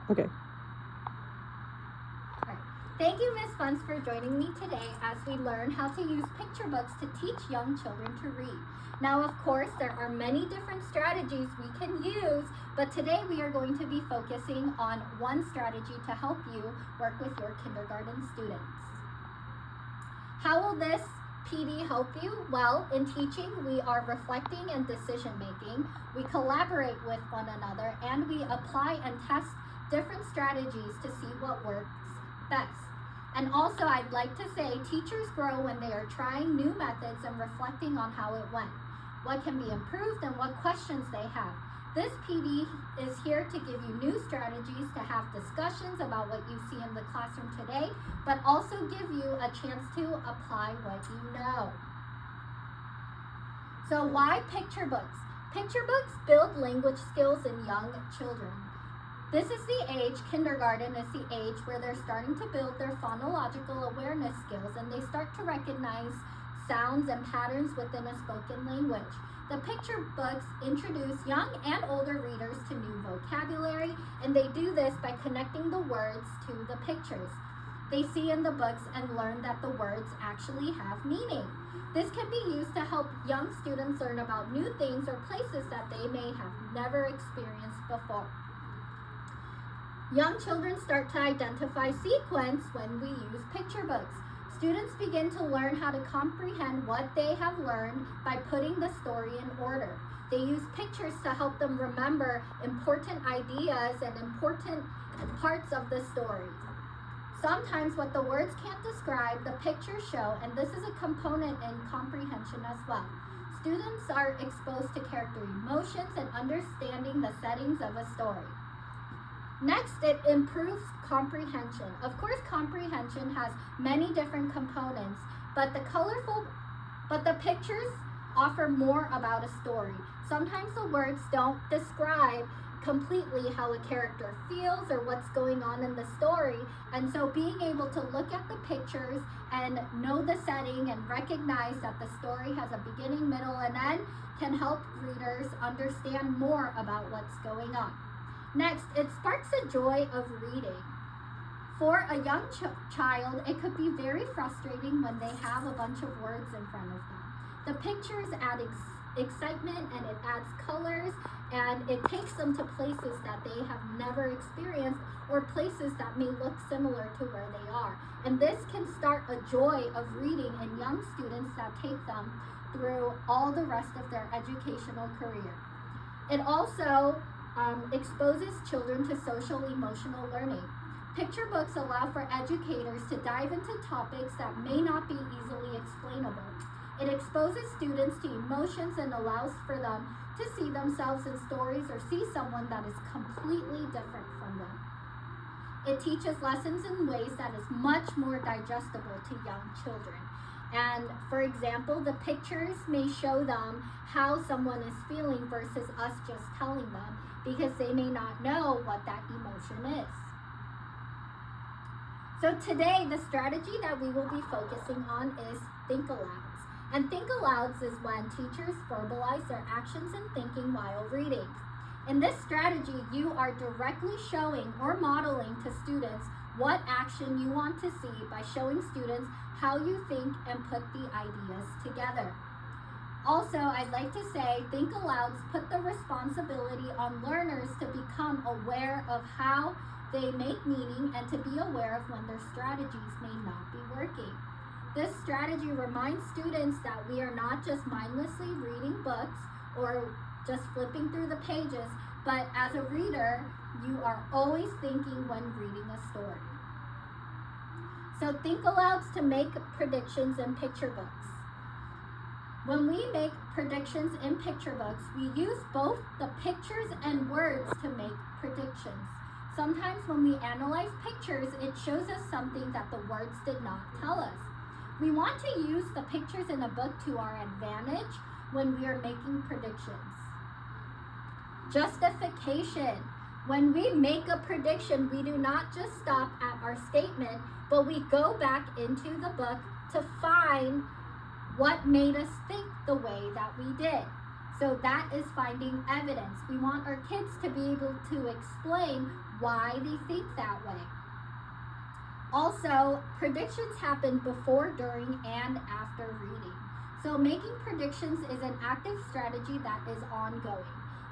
Okay. All right. Thank you, Ms. Funds, for joining me today as we learn how to use picture books to teach young children to read. Now, of course, there are many different strategies we can use, but today we are going to be focusing on one strategy to help you work with your kindergarten students. How will this PD help you? Well, in teaching, we are reflecting and decision making. We collaborate with one another, and we apply and test different strategies to see what works best. And also, I'd like to say teachers grow when they are trying new methods and reflecting on how it went, what can be improved, and what questions they have. This PD is here to give you new strategies to have discussions about what you see in the classroom today, but also give you a chance to apply what you know. So why picture books? Picture books build language skills in young children. This is the age, kindergarten is the age where they're starting to build their phonological awareness skills, and they start to recognize sounds and patterns within a spoken language. The picture books introduce young and older readers to new vocabulary, and they do this by connecting the words to the pictures. They see in the books and learn that the words actually have meaning. This can be used to help young students learn about new things or places that they may have never experienced before. Young children start to identify sequence when we use picture books. Students begin to learn how to comprehend what they have learned by putting the story in order. They use pictures to help them remember important ideas and important parts of the story. Sometimes what the words can't describe, the pictures show, and this is a component in comprehension as well. Students are exposed to character emotions and understanding the settings of a story. Next, it improves comprehension. Of course, comprehension has many different components, but the pictures offer more about a story. Sometimes the words don't describe completely how a character feels or what's going on in the story, and so being able to look at the pictures and know the setting and recognize that the story has a beginning, middle, and end can help readers understand more about what's going on. Next, it sparks a joy of reading. For a young child, it could be very frustrating when they have a bunch of words in front of them. The pictures add excitement, and it adds colors, and it takes them to places that they have never experienced or places that may look similar to where they are. And this can start a joy of reading in young students that take them through all the rest of their educational career. It also exposes children to social emotional learning. Picture books allow for educators to dive into topics that may not be easily explainable. It exposes students to emotions and allows for them to see themselves in stories or see someone that is completely different from them. It teaches lessons in ways that is much more digestible to young children. And for example, the pictures may show them how someone is feeling versus us just telling them, because they may not know what that emotion is. So today, the strategy that we will be focusing on is think alouds. And think alouds is when teachers verbalize their actions and thinking while reading. In this strategy, you are directly showing or modeling to students what action you want to see by showing students how you think and put the ideas together. Also, I'd like to say think alouds put the responsibility on learners to become aware of how they make meaning and to be aware of when their strategies may not be working. This strategy reminds students that we are not just mindlessly reading books or just flipping through the pages, but as a reader, you are always thinking when reading a story. So think alouds to make predictions in picture books. When we make predictions in picture books, we use both the pictures and words to make predictions. Sometimes when we analyze pictures, it shows us something that the words did not tell us. We want to use the pictures in a book to our advantage when we are making predictions. Justification. When we make a prediction, we do not just stop at our statement, but we go back into the book to find what made us think the way that we did. So that is finding evidence. We want our kids to be able to explain why they think that way. Also, predictions happen before, during, and after reading. So making predictions is an active strategy that is ongoing.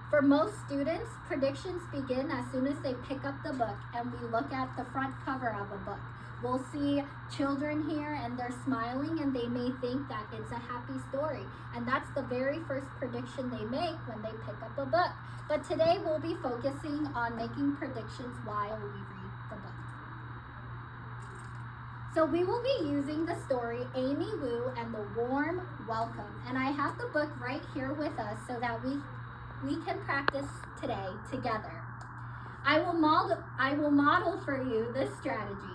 For most students, predictions begin as soon as they pick up the book and we look at the front cover of a book. We'll see children here and they're smiling and they may think that it's a happy story. And that's the very first prediction they make when they pick up a book. But today we'll be focusing on making predictions while we read the book. So we will be using the story Amy Wu and the Warm Welcome. And I have the book right here with us so that we can practice today together. I will model for you this strategy.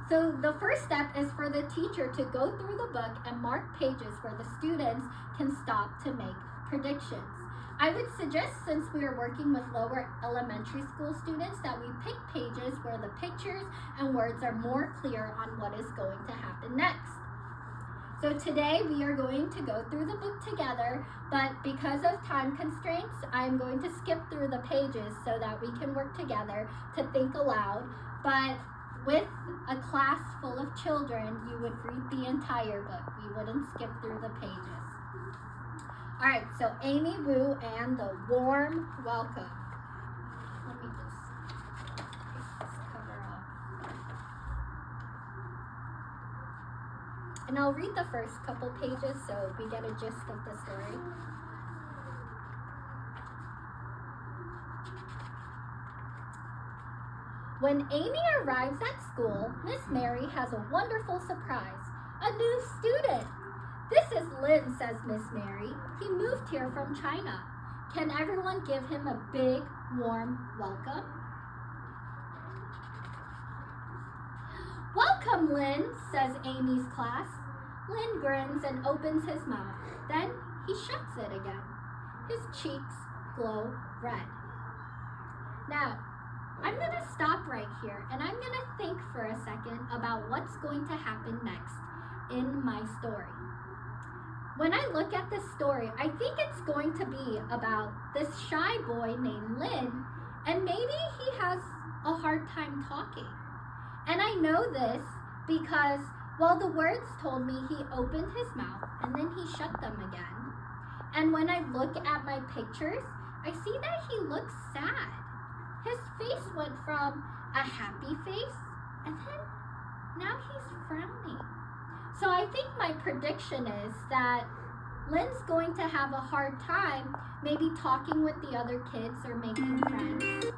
So the first step is for the teacher to go through the book and mark pages where the students can stop to make predictions. I would suggest, since we are working with lower elementary school students, that we pick pages where the pictures and words are more clear on what is going to happen next. So today we are going to go through the book together, but because of time constraints, I'm going to skip through the pages so that we can work together to think aloud. But with a class full of children, you would read the entire book. We wouldn't skip through the pages. All right, so Amy Wu and the Warm Welcome. Let me just take this cover off. And I'll read the first couple pages so we get a gist of the story. When Amy arrives at school, Miss Mary has a wonderful surprise. A new student. This is Lin, says Miss Mary. He moved here from China. Can everyone give him a big, warm welcome? Welcome, Lin, says Amy's class. Lin grins and opens his mouth. Then he shuts it again. His cheeks glow red. Now, I'm going to stop right here and I'm going to think for a second about what's going to happen next in my story. When I look at this story, I think it's going to be about this shy boy named Lin, and maybe he has a hard time talking. And I know this because, well, the words told me he opened his mouth and then he shut them again. And when I look at my pictures, I see that he looks sad. His face went from a happy face and then now he's frowning. So I think my prediction is that Lin's going to have a hard time maybe talking with the other kids or making friends.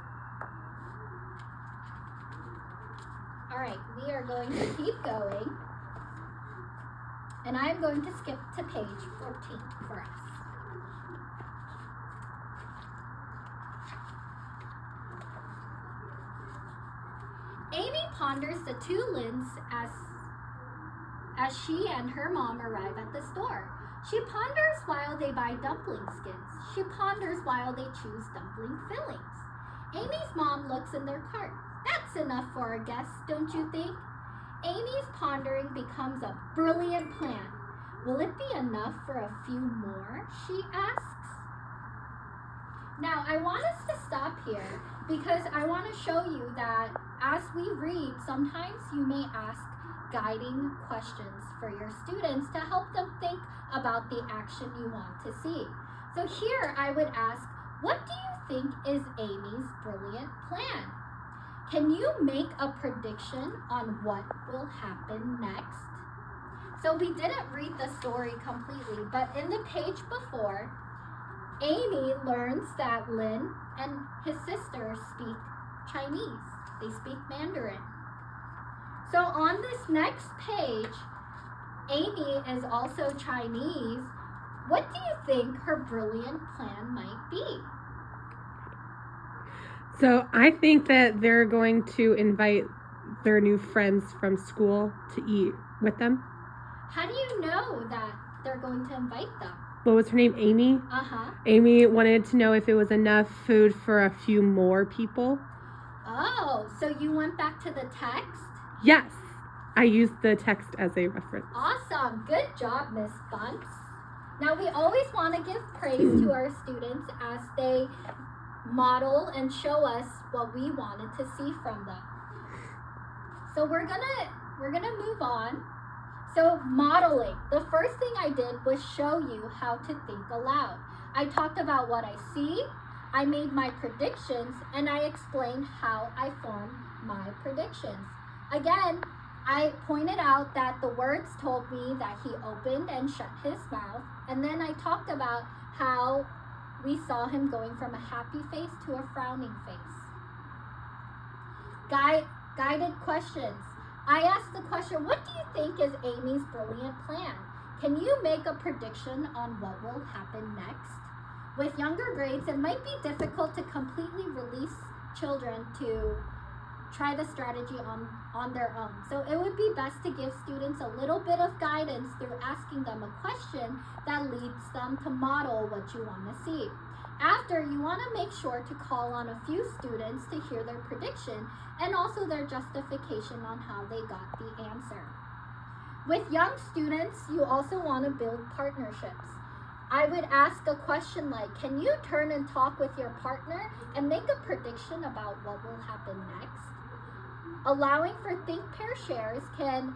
All right, we are going to keep going. And I'm going to skip to page 14 for us. Amy ponders the two Lins as she and her mom arrive at the store. She ponders while they buy dumpling skins. She ponders while they choose dumpling fillings. Amy's mom looks in their cart. That's enough for our guests, don't you think? Amy's pondering becomes a brilliant plan. Will it be enough for a few more, she asks. Now, I want us to stop here because I want to show you that as we read, sometimes you may ask guiding questions for your students to help them think about the action you want to see. So here I would ask, what do you think is Amy's brilliant plan? Can you make a prediction on what will happen next? So we didn't read the story completely, but in the page before, Amy learns that Lin and his sister speak Chinese. They speak Mandarin. So on this next page, Amy is also Chinese. What do you think her brilliant plan might be? So I think that they're going to invite their new friends from school to eat with them. How do you know that they're going to invite them? What was her name? Amy? Uh-huh. Amy wanted to know if it was enough food for a few more people. Oh, so you went back to the text? Yes. I used the text as a reference. Awesome. Good job, Miss Bunce. Now, we always want to give praise to our students as they model and show us what we wanted to see from them. So we're gonna move on. So modeling. The first thing I did was show you how to think aloud. I talked about what I see, I made my predictions, and I explained how I formed my predictions. Again, I pointed out that the words told me that he opened and shut his mouth, and then I talked about how we saw him going from a happy face to a frowning face. Guided questions. I asked the question, what do you think is Amy's brilliant plan? Can you make a prediction on what will happen next? With younger grades, it might be difficult to completely release children to try the strategy on their own. So it would be best to give students a little bit of guidance through asking them a question that leads them to model what you want to see. After, you want to make sure to call on a few students to hear their prediction and also their justification on how they got the answer. With young students, you also want to build partnerships. I would ask a question like, can you turn and talk with your partner and make a prediction about what will happen next? Allowing for think, pair, shares can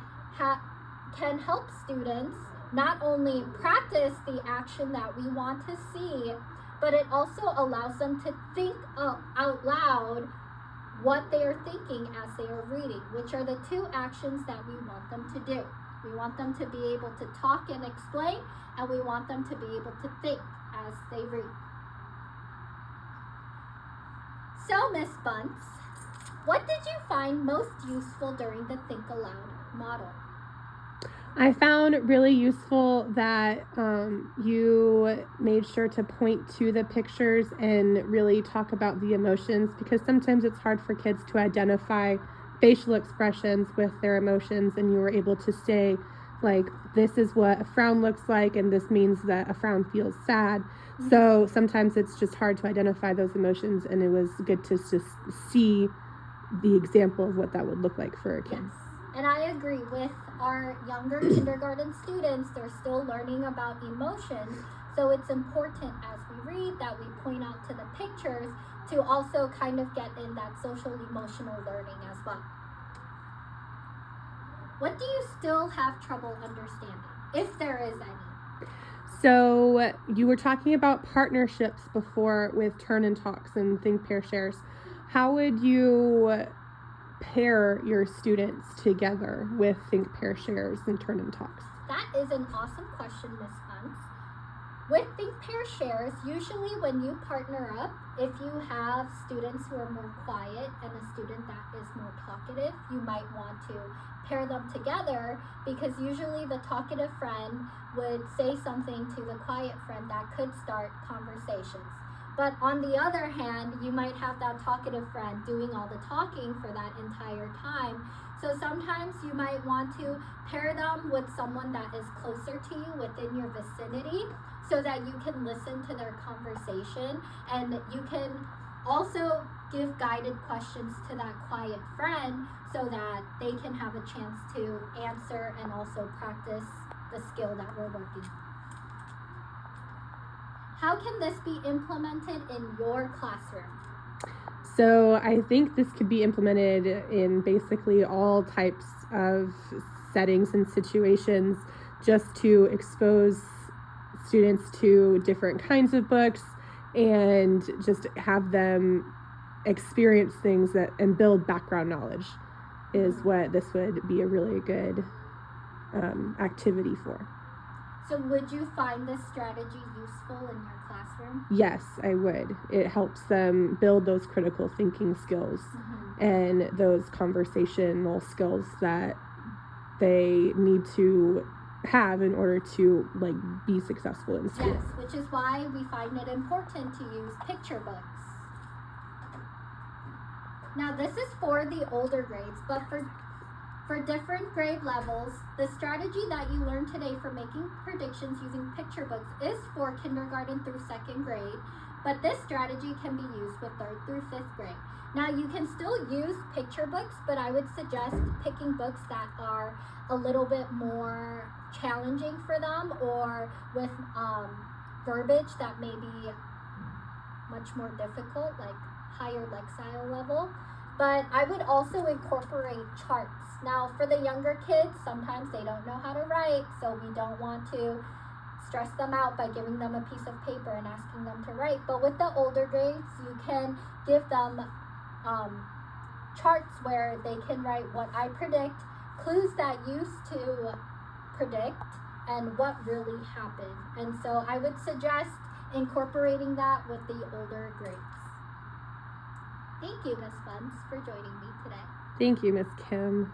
help students not only practice the action that we want to see, but it also allows them to think out loud what they are thinking as they are reading, which are the two actions that we want them to do. We want them to be able to talk and explain, and we want them to be able to think as they read. So, Miss Bunce, what did you find most useful during the Think Aloud model? I found really useful that you made sure to point to the pictures and really talk about the emotions, because sometimes it's hard for kids to identify facial expressions with their emotions, and you were able to say, like, this is what a frown looks like, and this means that a frown feels sad. Mm-hmm. So sometimes it's just hard to identify those emotions, and it was good to just see the example of what that would look like for a kid. Yes. And I agree with our younger kindergarten students. They're still learning about emotions. So it's important as we read that we point out to the pictures to also kind of get in that social emotional learning as well. What do you still have trouble understanding, if there is any? So you were talking about partnerships before with turn and talks and think, pair, shares. How would you pair your students together with think, pair, shares and turn and talks? That is an awesome question, Miss Bunce. With think, pair, shares, usually when you partner up, if you have students who are more quiet and a student that is more talkative, you might want to pair them together, because usually the talkative friend would say something to the quiet friend that could start conversations. But on the other hand, you might have that talkative friend doing all the talking for that entire time. So sometimes you might want to pair them with someone that is closer to you within your vicinity, so that you can listen to their conversation, and you can also give guided questions to that quiet friend so that they can have a chance to answer and also practice the skill that we're working. How can this be implemented in your classroom? So I think this could be implemented in basically all types of settings and situations, just to expose students to different kinds of books and just have them experience things that and build background knowledge is what this would be a really good activity for. So would you find this strategy useful in your classroom? Yes, I would. It helps them build those critical thinking skills and those conversational skills that they need to have in order to be successful in school. Yes, which is why we find it important to use picture books. Now this is for the older grades, but for different grade levels, the strategy that you learned today for making predictions using picture books is for kindergarten through 2nd grade, but this strategy can be used with 3rd through 5th grade. Now you can still use picture books, but I would suggest picking books that are a little bit more challenging for them, or with verbiage that may be much more difficult, like higher Lexile level. But I would also incorporate charts. Now, for the younger kids, sometimes they don't know how to write, so we don't want to stress them out by giving them a piece of paper and asking them to write. But with the older grades, you can give them charts where they can write what I predict, clues that used to predict, and what really happened. And so I would suggest incorporating that with the older grades. Thank you, Ms. Funds, for joining me today. Thank you, Miss Kim.